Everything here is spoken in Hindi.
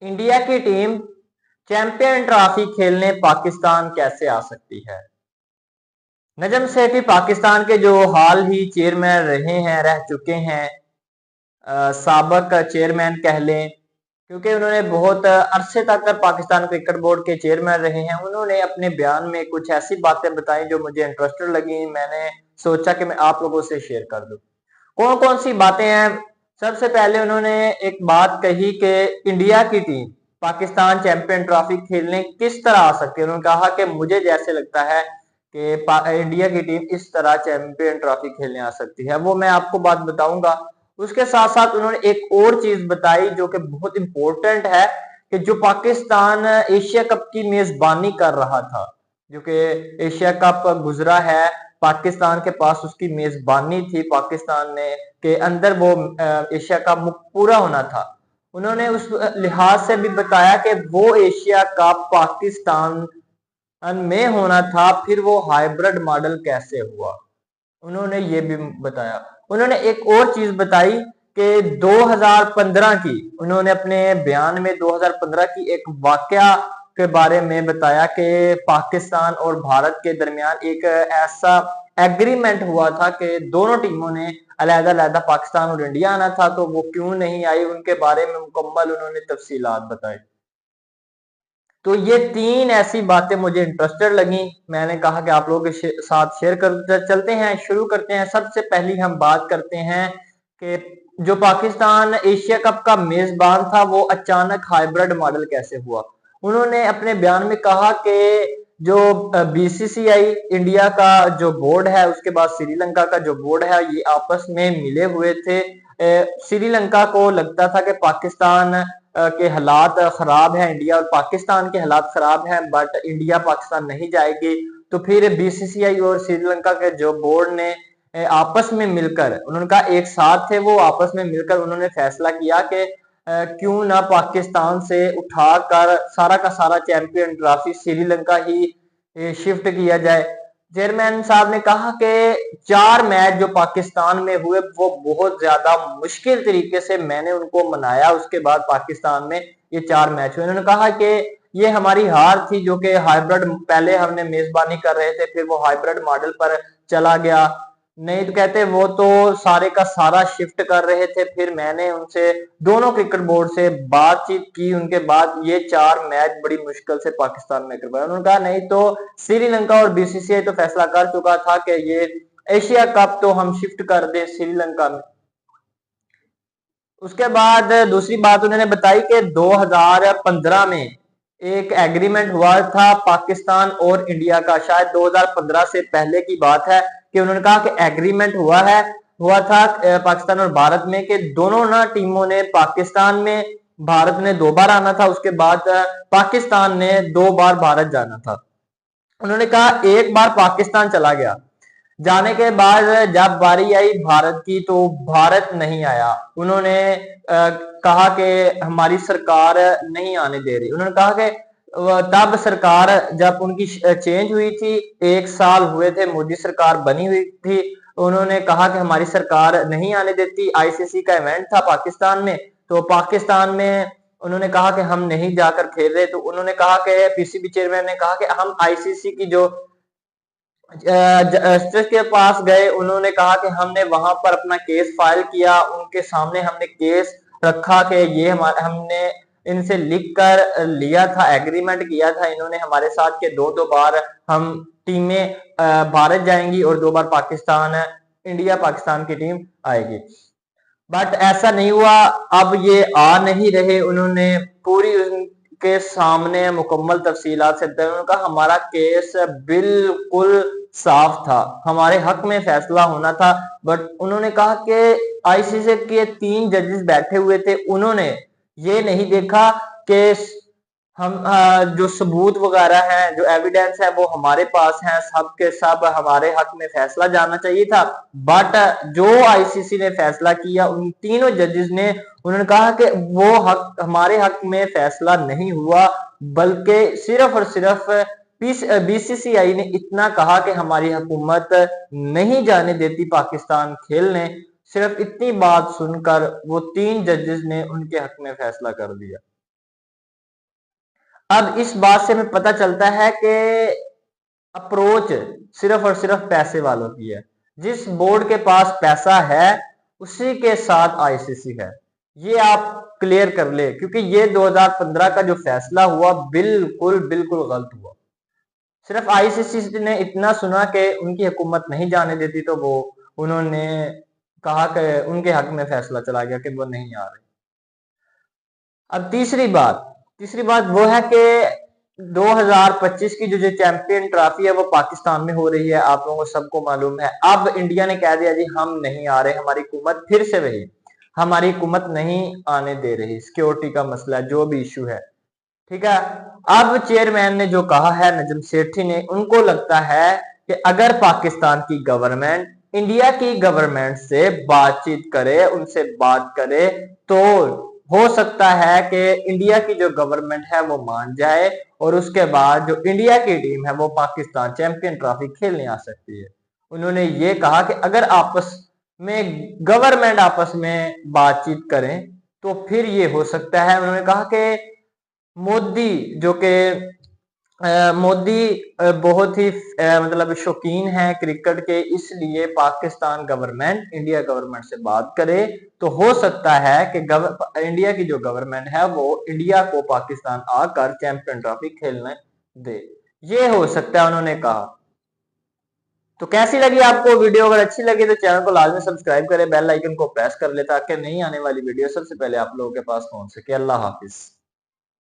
इंडिया की टीम चैंपियन ट्रॉफी खेलने पाकिस्तान कैसे आ सकती है? नजम सेठी पाकिस्तान के जो हाल ही चेयरमैन रह चुके हैं, साबक चेयरमैन कह लें, क्योंकि उन्होंने बहुत अरसे तक पाकिस्तान क्रिकेट बोर्ड के चेयरमैन रहे हैं। उन्होंने अपने बयान में कुछ ऐसी बातें बताई जो मुझे इंटरेस्टेड लगी। मैंने सोचा कि मैं आप लोगों से शेयर कर दूं। कौन कौन सी बातें हैं? सबसे पहले उन्होंने एक बात कही कि इंडिया की टीम पाकिस्तान चैंपियन ट्रॉफी खेलने किस तरह आ सकती है। उन्होंने कहा कि मुझे जैसे लगता है कि इंडिया की टीम इस तरह चैंपियन ट्रॉफी खेलने आ सकती है, वो मैं आपको बात बताऊंगा। उसके साथ साथ उन्होंने एक और चीज बताई जो कि बहुत इंपॉर्टेंट है, कि जो पाकिस्तान एशिया कप की मेजबानी कर रहा था, जो कि एशिया कप गुजरा है, पाकिस्तान के पास उसकी मेजबानी थी, पाकिस्तान ने के अंदर वो एशिया कप पूरा होना था। उन्होंने उस लिहाज से भी बताया कि वो एशिया कप पाकिस्तान में होना था, फिर वो हाइब्रिड मॉडल कैसे हुआ, उन्होंने ये भी बताया। उन्होंने एक और चीज बताई कि 2015 की, उन्होंने अपने बयान में 2015 की एक वाकया के बारे में बताया कि पाकिस्तान और भारत के दरमियान एक ऐसा एग्रीमेंट हुआ था कि दोनों टीमों ने अलग-अलग, पाकिस्तान और इंडिया आना था, तो वो क्यों नहीं आई, उनके बारे में मुकम्मल उन्होंने तफसीलात बताई। तो ये तीन ऐसी बातें मुझे इंटरेस्टेड लगी, मैंने कहा कि आप लोगों के साथ शेयर कर चलते हैं। शुरू करते हैं। सबसे पहली हम बात करते हैं कि जो पाकिस्तान एशिया कप का मेजबान था वो अचानक हाइब्रिड मॉडल कैसे हुआ। उन्होंने अपने बयान में कहा कि जो बीसीसीआई इंडिया का जो बोर्ड है, उसके बाद श्रीलंका का जो बोर्ड है, ये आपस में मिले हुए थे। श्रीलंका को लगता था कि पाकिस्तान के हालात खराब हैं, इंडिया और पाकिस्तान के हालात खराब हैं, बट इंडिया पाकिस्तान नहीं जाएगी। तो फिर बीसीसीआई और श्रीलंका के जो बोर्ड ने आपस में मिलकर, उन्होंने कहा एक साथ थे वो, आपस में मिलकर उन्होंने फैसला किया कि क्यों ना पाकिस्तान से उठाकर सारा का सारा चैंपियन ट्रॉफी श्रीलंका ही शिफ्ट किया जाए। चेयरमैन साहब ने कहा कि 4 मैच जो पाकिस्तान में हुए वो बहुत ज्यादा मुश्किल तरीके से मैंने उनको मनाया, उसके बाद पाकिस्तान में ये 4 मैच हुए। उन्होंने कहा कि ये हमारी हार थी, जो कि हाइब्रिड, पहले हमने मेजबानी कर रहे थे, फिर वो हाइब्रिड मॉडल पर चला गया। नहीं तो कहते वो तो सारे का सारा शिफ्ट कर रहे थे, फिर मैंने उनसे, दोनों क्रिकेट बोर्ड से बातचीत की, उनके बाद ये 4 मैच बड़ी मुश्किल से पाकिस्तान ने करवाया। उन्होंने कहा नहीं तो श्रीलंका और बीसीसीआई तो फैसला कर चुका था कि ये एशिया कप तो हम शिफ्ट कर दें श्रीलंका में। उसके बाद दूसरी बात उन्होंने बताई कि 2015 में एक एग्रीमेंट हुआ था पाकिस्तान और इंडिया का, शायद 2015 से पहले की बात है, कि उन्होंने कहा कि एग्रीमेंट हुआ था पाकिस्तान और भारत में, कि दोनों ना टीमों ने, पाकिस्तान में भारत ने 2 बार आना था, उसके बाद पाकिस्तान ने 2 बार भारत जाना था। उन्होंने कहा एक बार पाकिस्तान चला गया, जाने के बाद जब बारी आई भारत की तो भारत नहीं आया। उन्होंने कहा कि हमारी सरकार नहीं आने दे रही। उन्होंने कहा कि तब सरकार जब उनकी चेंज हुई थी, 1 साल हुए थे, मोदी सरकार बनी हुई थी, उन्होंने कहा कि हमारी सरकार नहीं आने देती। आईसीसी का इवेंट था पाकिस्तान में, तो पाकिस्तान में उन्होंने कहा कि हम नहीं जाकर खेल रहे। तो उन्होंने कहा कि पीसीबी चेयरमैन ने कहा कि हम आईसीसी की जो जस्टिस के पास गए, उन्होंने कहा कि हमने वहां पर अपना केस फाइल किया, उनके सामने हमने केस रखा कि ये हमने इनसे लिख कर लिया था, एग्रीमेंट किया था इन्होंने हमारे साथ के 2-2 बार हम टीमें भारत जाएंगी और 2 बार पाकिस्तान, इंडिया पाकिस्तान की टीम आएगी, बट ऐसा नहीं हुआ। अब ये आ नहीं रहे। उन्होंने पूरी उनके सामने मुकम्मल तफसीलात से बताया। उन्होंने कहा हमारा केस बिल्कुल साफ था, हमारे हक में फैसला होना था, बट उन्होंने कहा कि आईसीसी के 3 जजेस बैठे हुए थे, उन्होंने ये नहीं देखा कि हम जो सबूत वगैरह है, जो एविडेंस है, वो हमारे पास है, सब के सब हमारे हक में फैसला जाना चाहिए था। बट जो आईसीसी ने फैसला किया, उन तीनों जजेस ने, उन्होंने कहा कि वो हक, हमारे हक में फैसला नहीं हुआ, बल्कि सिर्फ और सिर्फ बीसीसीआई ने इतना कहा कि हमारी हुकूमत नहीं जाने देती पाकिस्तान खेलने। सिर्फ इतनी बात सुनकर वो 3 जजेस ने उनके हक में फैसला कर दिया। अब इस बात से हमें पता चलता है कि अप्रोच सिर्फ और सिर्फ पैसे वालों की है। जिस बोर्ड के पास पैसा है उसी के साथ आईसीसी है, ये आप क्लियर कर ले, क्योंकि ये 2015 का जो फैसला हुआ बिल्कुल बिल्कुल गलत हुआ। सिर्फ आईसीसी ने इतना सुना कि उनकी हुकूमत नहीं जाने देती तो वो उन्होंने कहा कि उनके हक में फैसला चला गया कि वो नहीं आ रहे। अब तीसरी बात वो है कि 2025 की जो चैंपियन ट्रॉफी है वो पाकिस्तान में हो रही है, आप लोगों को सबको मालूम है। अब इंडिया ने कह दिया जी हम नहीं आ रहे, हमारी हुकूमत फिर से वही, हमारी हुकूमत नहीं आने दे रही, सिक्योरिटी का मसला जो भी इशू है, ठीक है। अब चेयरमैन ने जो कहा है नजम सेठी ने, उनको लगता है कि अगर पाकिस्तान की गवर्नमेंट इंडिया की गवर्नमेंट से बातचीत करे, उनसे बात करे, तो हो सकता है कि इंडिया की जो गवर्नमेंट है वो मान जाए और उसके बाद जो इंडिया की टीम है वो पाकिस्तान चैंपियन ट्रॉफी खेलने आ सकती है। उन्होंने ये कहा कि अगर आपस में गवर्नमेंट आपस में बातचीत करें तो फिर ये हो सकता है। उन्होंने कहा कि मोदी जो कि मोदी बहुत ही मतलब शौकीन है क्रिकेट के, इसलिए पाकिस्तान गवर्नमेंट इंडिया गवर्नमेंट से बात करे तो हो सकता है कि इंडिया की जो गवर्नमेंट है वो इंडिया को पाकिस्तान आकर चैंपियन ट्रॉफी खेलने दे, ये हो सकता है, उन्होंने कहा। तो कैसी लगी आपको वीडियो? अगर अच्छी लगी तो चैनल को लाजमी सब्सक्राइब करें, बेल आइकन को प्रेस कर ले ताकि नई आने वाली वीडियो सबसे पहले आप लोगों के पास पहुंच सके। अल्लाह हाफिज।